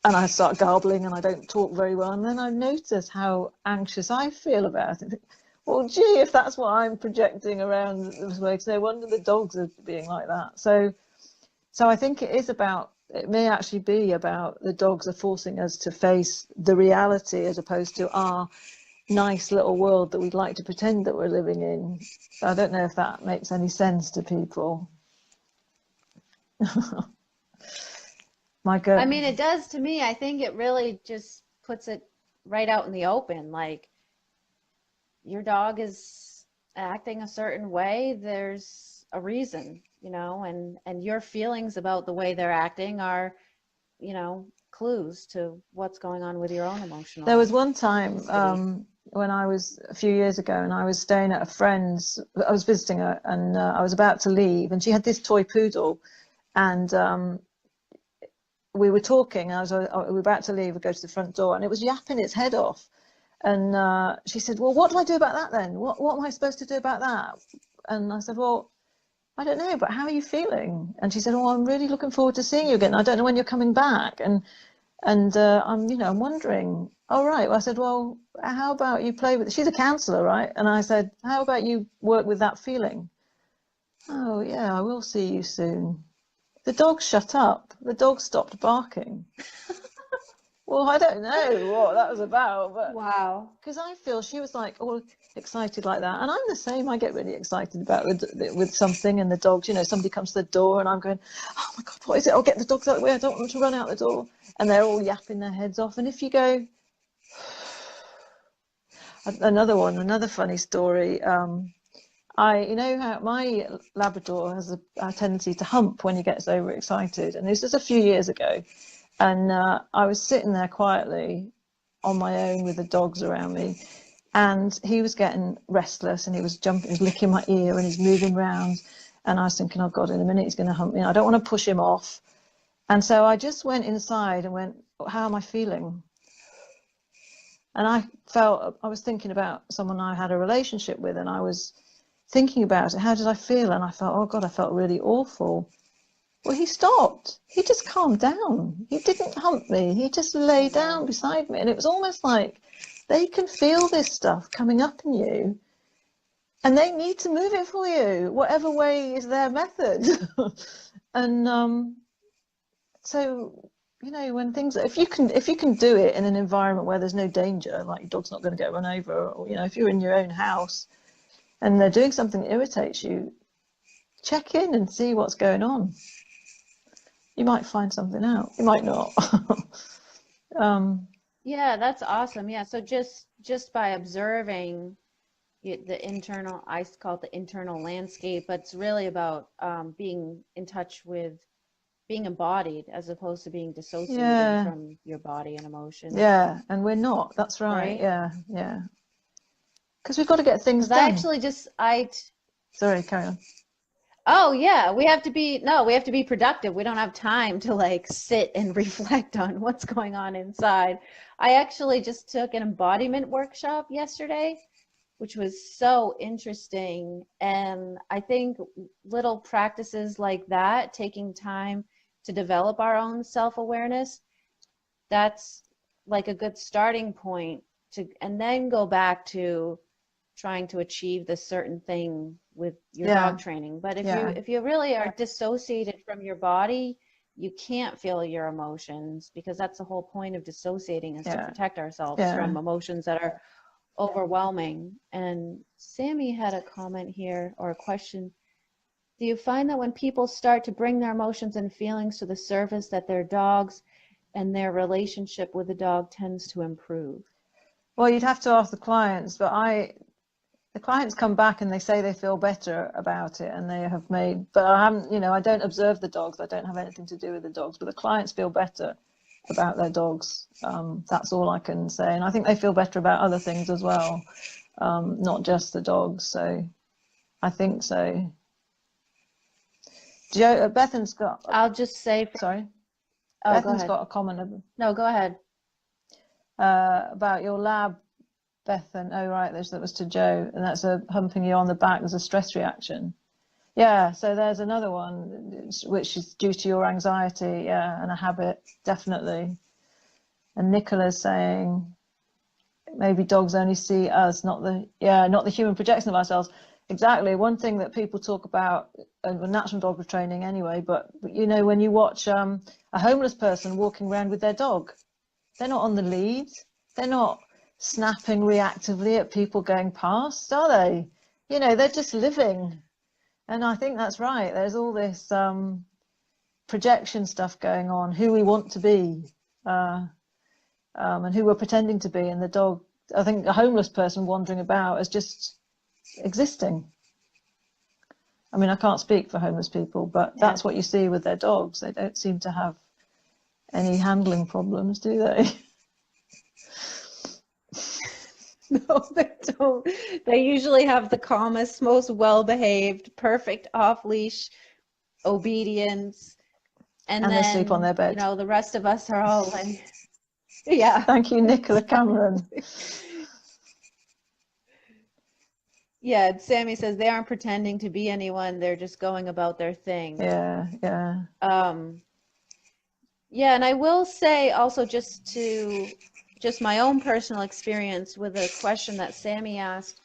and I start garbling and I don't talk very well. And then I notice how anxious I feel about it. Well, gee, if that's what I'm projecting around this way, no wonder the dogs are being like that. So I think it may actually be about the dogs are forcing us to face the reality as opposed to our nice little world that we'd like to pretend that we're living in. I don't know if that makes any sense to people. I mean, it does to me. I think it really just puts it right out in the open. Like, your dog is acting a certain way, there's a reason, you know, and your feelings about the way they're acting are, you know, clues to what's going on with your own emotional. There was one time when I was a few years ago, and I was staying at a friend's. I was visiting her, and I was about to leave, and she had this toy poodle, and we were talking. We were about to leave, we go to the front door, and it was yapping its head off. And she said, well, what do I do about that then? What am I supposed to do about that? And I said, well, I don't know, but how are you feeling? And she said, oh, I'm really looking forward to seeing you again. I don't know when you're coming back. And I'm wondering, all right. Well, I said, well, how about you play with it? She's a counsellor, right? And I said, how about you work with that feeling? Oh, yeah, I will see you soon. The dog shut up. The dog stopped barking. Well, I don't know what that was about, but wow, because I feel she was like all excited like that, and I'm the same. I get really excited about with something, and the dogs. You know, somebody comes to the door, and I'm going, "Oh my God, what is it? I'll get the dogs out of the way. I don't want them to run out the door." And they're all yapping their heads off. And if you go, another funny story. You know how my Labrador has a tendency to hump when he gets overexcited, and this was a few years ago. And I was sitting there quietly on my own with the dogs around me, and he was getting restless, and he was jumping, he was licking my ear, and he's moving around. And I was thinking, oh God, in a minute he's going to hump me. I don't want to push him off. And so I just went inside and went, how am I feeling? And I was thinking about someone I had a relationship with, and I was thinking about it. How did I feel? And I felt, oh God, I felt really awful. Well, he stopped. He just calmed down. He didn't hump me. He just lay down beside me. And it was almost like they can feel this stuff coming up in you, and they need to move it for you, whatever way is their method. And so, you know, when things, if you can do it in an environment where there's no danger, like your dog's not going to get run over, or, you know, if you're in your own house and they're doing something that irritates you, check in and see what's going on. You might find something out. You might not. Yeah, that's awesome. Yeah, so just by observing the internal, I call it the internal landscape, but it's really about being in touch with being embodied as opposed to being dissociated from your body and emotions. Yeah, and we're not. That's right. Yeah. Because we've got to get things done. Sorry, carry on. Oh yeah, we have to be productive. We don't have time to like sit and reflect on what's going on inside. I actually just took an embodiment workshop yesterday, which was so interesting. And I think little practices like that, taking time to develop our own self-awareness, that's like a good starting point and then go back to trying to achieve this certain thing with your Yeah. dog training. But Yeah. if you really are dissociated from your body, you can't feel your emotions, because that's the whole point of dissociating, is to Yeah. protect ourselves Yeah. from emotions that are overwhelming. And Sammy had a comment here, or a question. Do you find that when people start to bring their emotions and feelings to the surface, that their dogs and their relationship with the dog tends to improve? Well, you'd have to ask the clients, but the clients come back and they say they feel better about it, and they have made, but I haven't, you know, I don't observe the dogs. I don't have anything to do with the dogs, but the clients feel better about their dogs. That's all I can say. And I think they feel better about other things as well, not just the dogs. So I think so. Joe, Bethan's got, I'll just say, sorry, oh, go Bethan's ahead. got a comment No, go ahead. about your lab, Bethan. Oh, right, that was to Joe, and that's a humping you on the back. There's a stress reaction. Yeah, so there's another one, which is due to your anxiety, yeah, and a habit, definitely. And Nicola's saying, maybe dogs only see us, not the human projection of ourselves. Exactly. One thing that people talk about, natural dog training anyway, but you know, when you watch a homeless person walking around with their dog, they're not on the lead. They're not snapping reactively at people going past, are they? You know, they're just living. And I think that's right. There's all this projection stuff going on, who we want to be, and who we're pretending to be. And the dog, I think a homeless person wandering about is just existing. I mean, I can't speak for homeless people, but that's what you see with their dogs. They don't seem to have any handling problems, do they? No, they don't. They usually have the calmest, most well-behaved, perfect off-leash obedience. And And they then, sleep on their bed. you know, the rest of us are all like, yeah. Thank you, Nicola Cameron. Yeah, Sammy says they aren't pretending to be anyone. They're just going about their thing. Yeah, yeah. Yeah, and I will say also, just my own personal experience with a question that Sammy asked,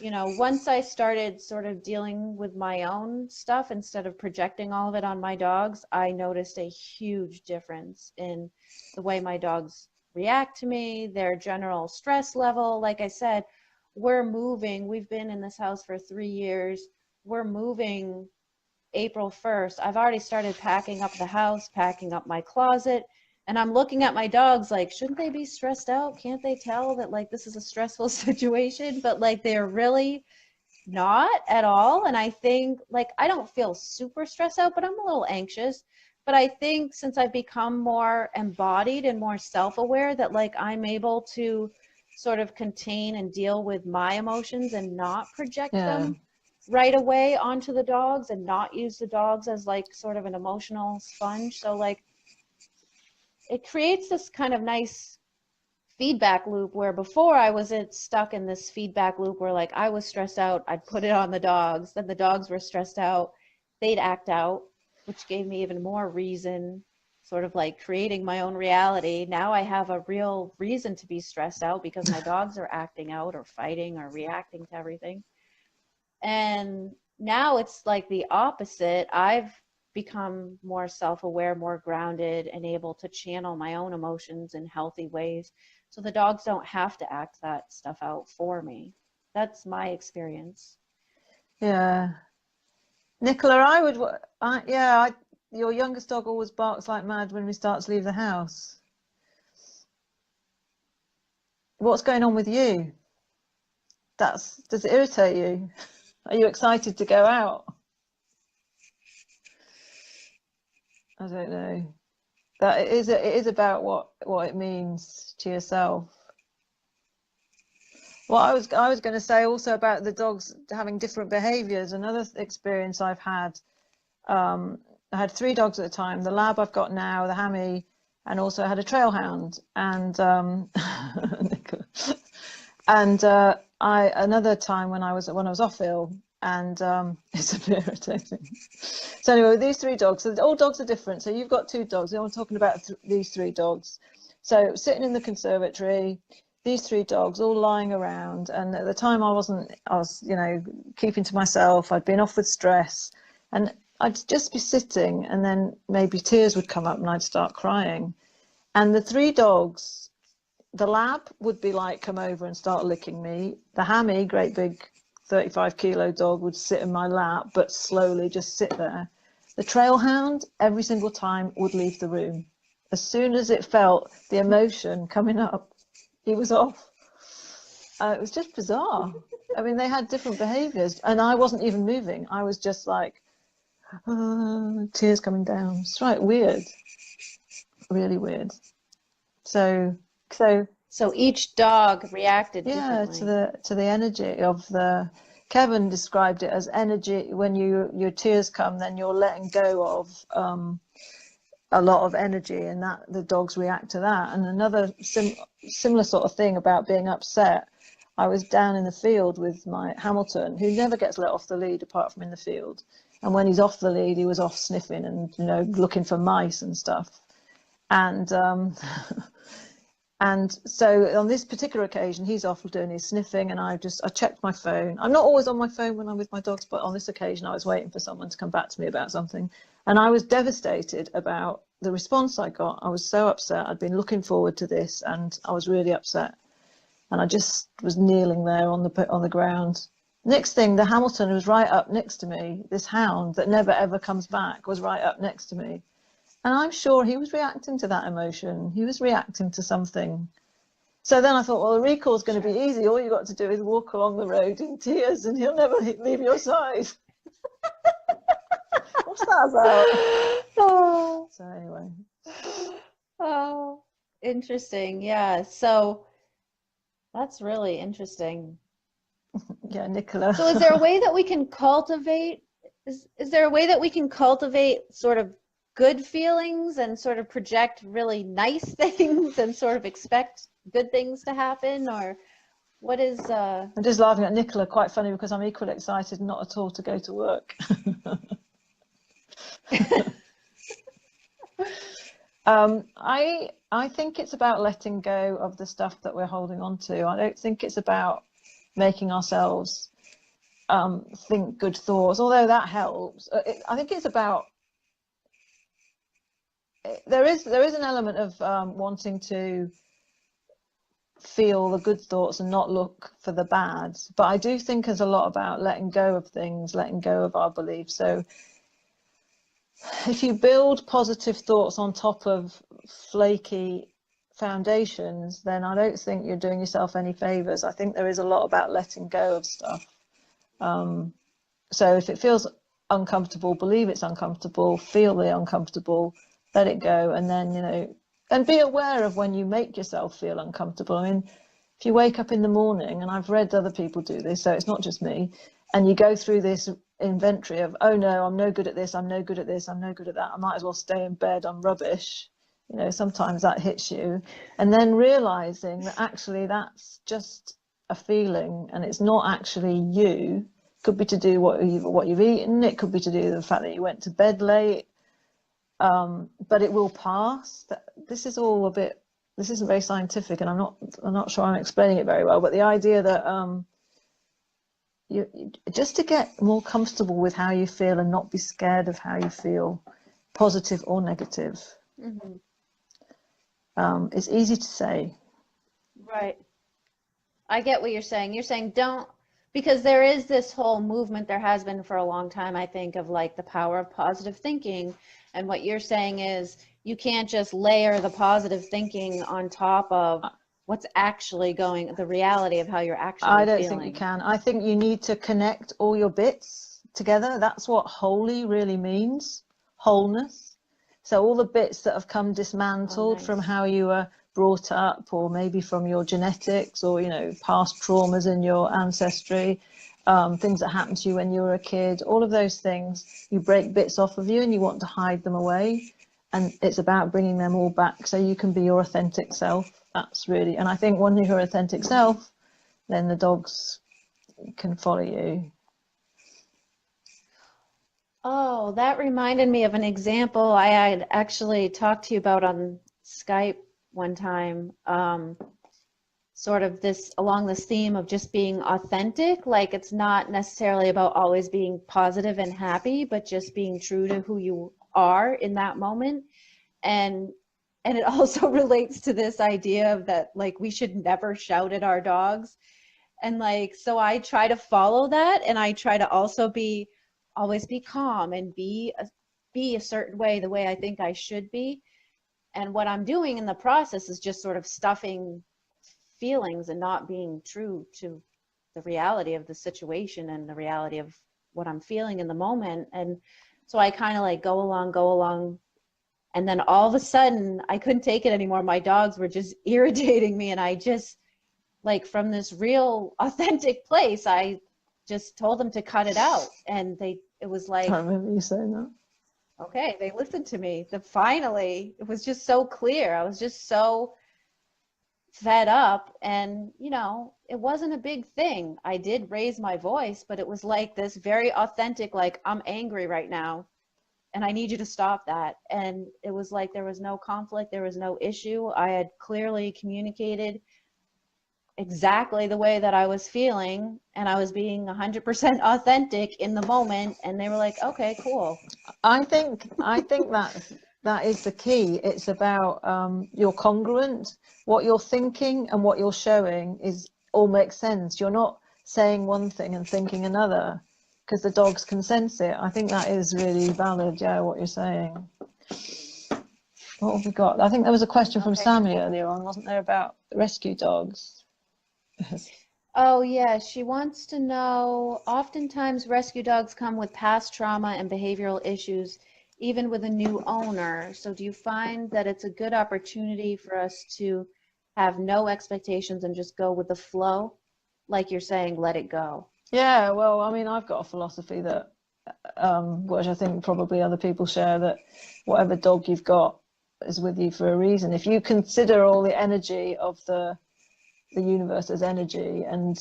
you know, once I started sort of dealing with my own stuff instead of projecting all of it on my dogs, I noticed a huge difference in the way my dogs react to me, their general stress level. Like I said, we're moving. We've been in this house for 3 years. We're moving April 1st. I've already started packing up the house, packing up my closet, and I'm looking at my dogs like, shouldn't they be stressed out? Can't they tell that like this is a stressful situation? But like they're really not at all. And I think like I don't feel super stressed out, but I'm a little anxious. But I think since I've become more embodied and more self-aware, that like I'm able to sort of contain and deal with my emotions and not project them right away onto the dogs, and not use the dogs as like sort of an emotional sponge. So like it creates this kind of nice feedback loop, where before I was stuck in this feedback loop where like I was stressed out, I'd put it on the dogs, then the dogs were stressed out, they'd act out, which gave me even more reason, sort of like creating my own reality. Now I have a real reason to be stressed out because my dogs are acting out or fighting or reacting to everything. And now it's like the opposite. I've become more self-aware, more grounded, and able to channel my own emotions in healthy ways. So the dogs don't have to act that stuff out for me. That's my experience. Yeah. Nicola, your youngest dog always barks like mad when we start to leave the house. What's going on with you? Does it irritate you? Are you excited to go out? I don't know. That it is about what it means to yourself. Well, I was going to say also about the dogs having different behaviours. Another experience I've had, I had 3 dogs at the time: the lab I've got now, the Hammy, and also I had a trail hound. And another time when I was off ill, and it's a bit irritating. So anyway, with these 3 dogs, so all dogs are different. So you've got 2 dogs. I'm talking about these 3 dogs. So sitting in the conservatory, these three dogs all lying around, and at the time I was, you know, keeping to myself. I'd been off with stress, and I'd just be sitting, and then maybe tears would come up and I'd start crying. And the three dogs, the lab would be like, come over and start licking me. The hammy, great big 35-kilo dog, would sit in my lap, but slowly just sit there. The trail hound, every single time, would leave the room. As soon as it felt the emotion coming up, he was off. It was just bizarre. I mean, they had different behaviors, and I wasn't even moving. I was just like, tears coming down. It's right, weird, really weird. So each dog reacted yeah, differently. to the energy of the. Kevin described it as energy. When your tears come, then you're letting go of a lot of energy, and that the dogs react to that. And another similar sort of thing about being upset. I was down in the field with my Hamilton, who never gets let off the lead apart from in the field. And when he's off the lead, he was off sniffing and, you know, looking for mice and stuff. And and so on this particular occasion, he's off doing his sniffing, and I checked my phone. I'm not always on my phone when I'm with my dogs, but on this occasion, I was waiting for someone to come back to me about something. And I was devastated about the response I got. I was so upset. I'd been looking forward to this, and I was really upset. And I just was kneeling there on the ground. Next thing, the Hamilton was right up next to me. This hound that never ever comes back was right up next to me. And I'm sure he was reacting to that emotion. He was reacting to something. So then I thought, well, the recall's going to be easy. All you've got to do is walk along the road in tears and he'll never leave your side. What's that about? Oh. So anyway. Oh, interesting. Yeah. So that's really interesting. Yeah, Nicola. So is there a way that we can cultivate, is there a way that we can cultivate sort of good feelings and sort of project really nice things and sort of expect good things to happen? Or what is I'm just laughing at Nicola, quite funny, because I'm equally excited not at all to go to work. I think it's about letting go of the stuff that we're holding on to. I don't think it's about making ourselves think good thoughts, although that helps. I think it's about, there is an element of wanting to feel the good thoughts and not look for the bad. But I do think there's a lot about letting go of things, letting go of our beliefs. So if you build positive thoughts on top of flaky foundations, then I don't think you're doing yourself any favors. I think there is a lot about letting go of stuff. So if it feels uncomfortable, believe it's uncomfortable, feel the uncomfortable, let it go, and then, you know, and be aware of when you make yourself feel uncomfortable. I mean, if you wake up in the morning, and I've read other people do this, so it's not just me, and you go through this inventory of, oh no, I'm no good at this, I'm no good at this, I'm no good at that, I might as well stay in bed, I'm rubbish. You know, sometimes that hits you. And then realizing that actually that's just a feeling and it's not actually you. Could be to do what you've eaten, it could be to do with the fact that you went to bed late, but it will pass. This is all a bit, this isn't very scientific, and I'm not sure I'm explaining it very well, but the idea that you just to get more comfortable with how you feel and not be scared of how you feel, positive or negative. mm-hmm. It's easy to say. Right. I get what you're saying. You're saying don't, because there is this whole movement, there has been for a long time, I think, of like the power of positive thinking. And what you're saying is you can't just layer the positive thinking on top of what's actually going, the reality of how you're actually I don't feeling. think you can. I think you need to connect all your bits together. That's what holy really means, wholeness. So all the bits that have come dismantled from how you were brought up, or maybe from your genetics, or, you know, past traumas in your ancestry, things that happened to you when you were a kid, all of those things, you break bits off of you and you want to hide them away. And it's about bringing them all back so you can be your authentic self. That's really, and I think when you're your authentic self, then the dogs can follow you. Oh, that reminded me of an example I had actually talked to you about on Skype one time. sort of this along this theme of just being authentic. Like it's not necessarily about always being positive and happy, but just being true to who you are in that moment. And it also relates to this idea of that like we should never shout at our dogs. And like so I try to follow that, and I try to also always be calm and be a certain way, the way I think I should be. And what I'm doing in the process is just sort of stuffing feelings and not being true to the reality of the situation and the reality of what I'm feeling in the moment. And so I kind of like go along. And then all of a sudden I couldn't take it anymore. My dogs were just irritating me. And I just like from this real authentic place, I just told them to cut it out. And it was like, I remember you saying that. okay, they listened to me. Finally, it was just so clear. I was just so fed up, and it wasn't a big thing. I did raise my voice, but it was like this very authentic, like, I'm angry right now and I need you to stop that. And it was like there was no conflict, there was no issue. I had clearly communicated exactly the way that I was feeling, and I was being 100% authentic in the moment, and they were like, okay, cool. I think that is the key. It's about you're congruent. What you're thinking and what you're showing all makes sense. You're not saying one thing and thinking another, because the dogs can sense it. I think that is really valid. Yeah, what you're saying. What have we got? I think there was a question from Sammy earlier on, wasn't there, about rescue dogs? Oh, yeah. She wants to know, oftentimes rescue dogs come with past trauma and behavioral issues, even with a new owner. So do you find that it's a good opportunity for us to have no expectations and just go with the flow? Like you're saying, let it go. Yeah, well, I mean, I've got a philosophy that, which I think probably other people share, that whatever dog you've got is with you for a reason. If you consider all the energy of the universe as energy and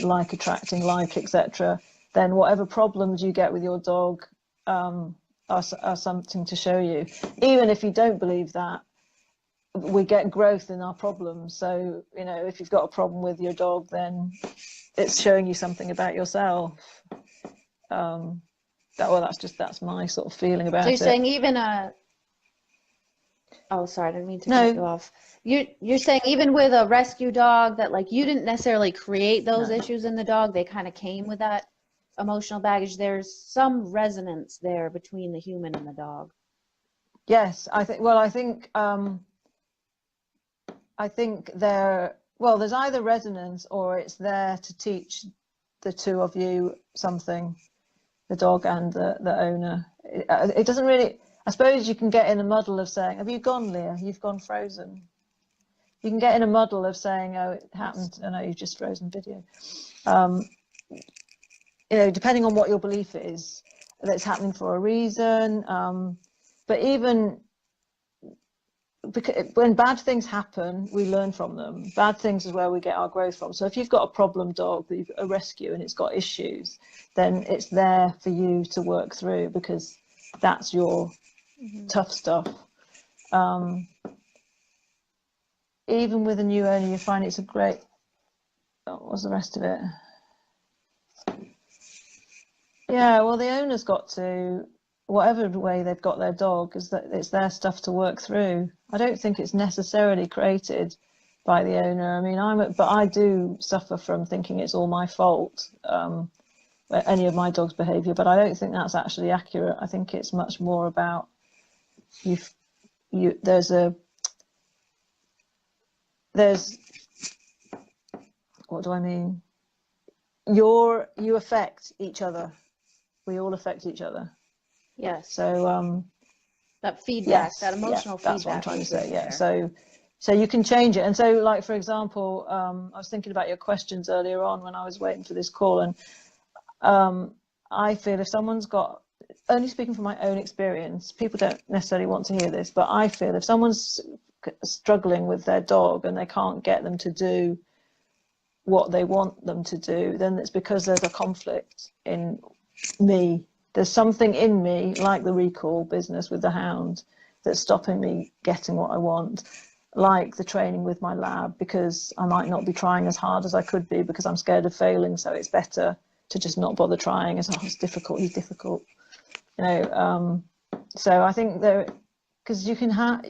like attracting like, etc., then whatever problems you get with your dog are something to show you. Even if you don't believe that, we get growth in our problems. So, if you've got a problem with your dog, then it's showing you something about yourself. That's my sort of feeling about it. So you're saying even oh, sorry, I didn't mean to cut you off. You're saying even with a rescue dog that like you didn't necessarily create those issues in the dog, they kind of came with that emotional baggage. There's some resonance there between the human and the dog. Yes, I think there's either resonance or it's there to teach the two of you something, the dog and the owner. It doesn't really, I suppose you can get in a muddle of saying, have you gone, Leah? You've gone frozen. You can get in a muddle of saying, oh, it happened. I know you've just frozen video. Depending on what your belief is, that it's happening for a reason. But even because when bad things happen, we learn from them. Bad things is where we get our growth from. So if you've got a problem dog, a rescue, and it's got issues, then it's there for you to work through, because that's your tough stuff. Even with a new owner, you find it's a great, what's the rest of it? Yeah, well, the owner's got to, whatever way they've got their dog, is that it's their stuff to work through. I don't think it's necessarily created by the owner. I mean, but I do suffer from thinking it's all my fault, any of my dog's behaviour, but I don't think that's actually accurate. I think it's much more about what do I mean? You affect each other. We all affect each other. Yes. So that feedback, that emotional feedback. That's what I'm trying to say. Yeah. So you can change it. And so, like, for example, I was thinking about your questions earlier on when I was waiting for this call, and I feel if someone's got, only speaking from my own experience, people don't necessarily want to hear this, but I feel if someone's struggling with their dog and they can't get them to do what they want them to do, then it's because there's a conflict in me. There's something in me, like the recall business with the hound, that's stopping me getting what I want. like the training with my lab because I might not be trying as hard as I could be because I'm scared of failing. So it's better to just not bother trying. It's, oh, it's difficult, he's difficult, you know. So I think there, because you can have,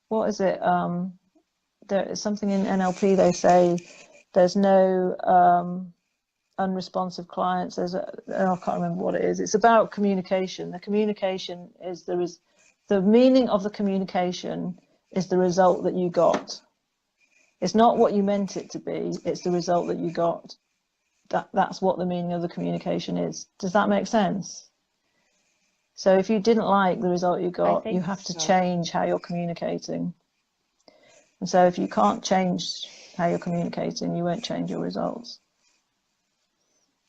what is it? There is something in NLP, they say there's no unresponsive clients. There's a, oh, I can't remember what it is. It's about communication. The communication is the meaning of the communication is the result that you got. It's not what you meant it to be, it's the result that you got. That's what the meaning of the communication is. Does that make sense? So if you didn't like the result you got, you have to change how you're communicating. And so if you can't change how you're communicating, you won't change your results.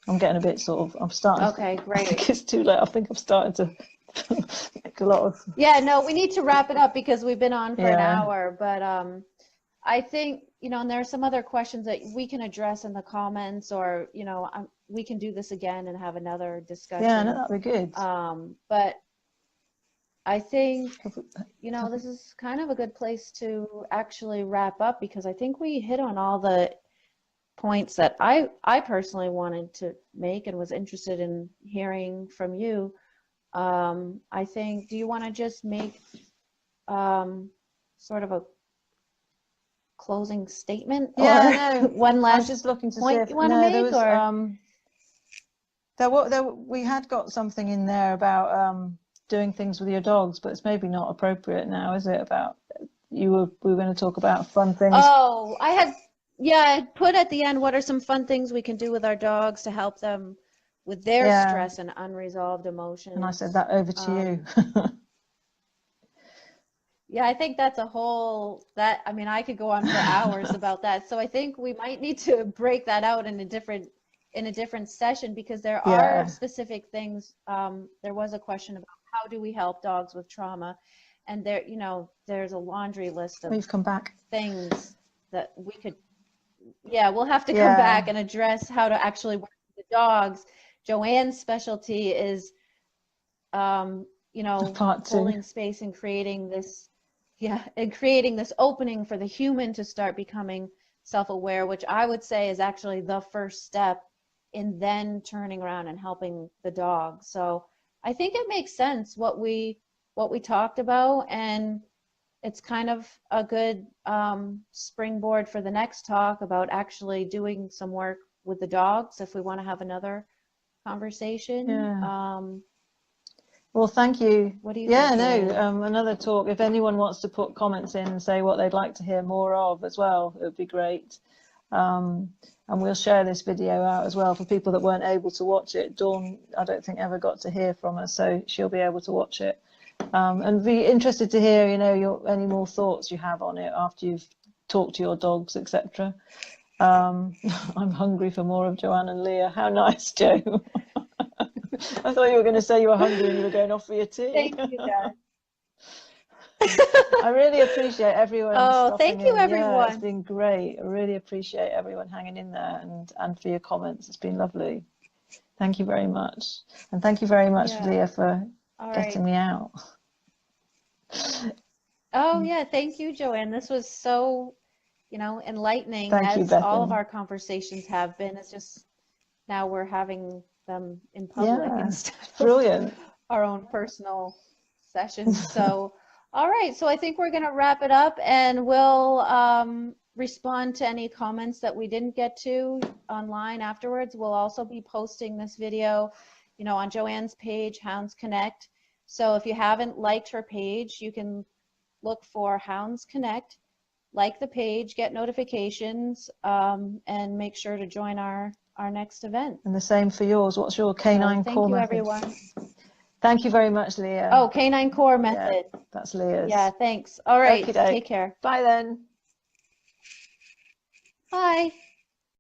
I'm getting a bit sort of, I'm starting. Okay, great. I think it's too late. I think I'm starting to make a lot of. Yeah, no, we need to wrap it up because we've been on for an hour. But I think, you know, and there are some other questions that we can address in the comments, or, you know, we can do this again and have another discussion. Yeah, no, that'd be good. But I think, you know, this is kind of a good place to actually wrap up, because I think we hit on all the points that I personally wanted to make and was interested in hearing from you. I think, do you want to just make sort of a closing statement? Yeah, or no, one last I was just looking to point see if you want to make? we had got something in there about doing things with your dogs, but it's maybe not appropriate now, is it? About we were going to talk about fun things. Oh, I put at the end, what are some fun things we can do with our dogs to help them with their stress and unresolved emotions? And I said that over to you. Yeah, I think that's I mean, I could go on for hours about that. So I think we might need to break that out in a different session, because there are specific things. There was a question about how do we help dogs with trauma, and there, you know, there's a laundry list of We've come back. things that we could. Yeah, we'll have to come back and address how to actually work with the dogs. Joanne's specialty is, you know, holding space and creating this. Yeah, and creating this opening for the human to start becoming self-aware, which I would say is actually the first step in then turning around and helping the dog. So I think it makes sense what we talked about, and it's kind of a good springboard for the next talk about actually doing some work with the dogs if we want to have another conversation. Yeah. Well, thank you. What do you think? Another talk. If anyone wants to put comments in and say what they'd like to hear more of as well, it would be great. And we'll share this video out as well for people that weren't able to watch it. Dawn, I don't think, ever got to hear from us, so she'll be able to watch it. And be interested to hear, you know, any more thoughts you have on it after you've talked to your dogs, etc. I'm hungry for more of Joanne and Leah. How nice, Jo. I thought you were going to say you were hungry and you were going off for your tea. Thank you, guys. I really appreciate everyone. Oh, thank you, everyone. Yeah, it's been great. I really appreciate everyone hanging in there and for your comments. It's been lovely. Thank you very much. And thank you very much, Leah, for getting me out. Oh, yeah. Thank you, Joanne. This was so, you know, enlightening. Thank you, Bethan. All of our conversations have been. It's just now we're having them in public instead of our own personal sessions. So, all right. So I think we're going to wrap it up, and we'll respond to any comments that we didn't get to online afterwards. We'll also be posting this video, you know, on Joanne's page, Hounds Connect. So if you haven't liked her page, you can look for Hounds Connect, like the page, get notifications, and make sure to join our next event. And the same for yours. What's your Canine Core Method? Thank you, everyone. Thank you very much, Leah. Oh, Canine Core Method. Yeah, that's Leah's. Yeah, thanks. All right, take care. Bye then. Bye.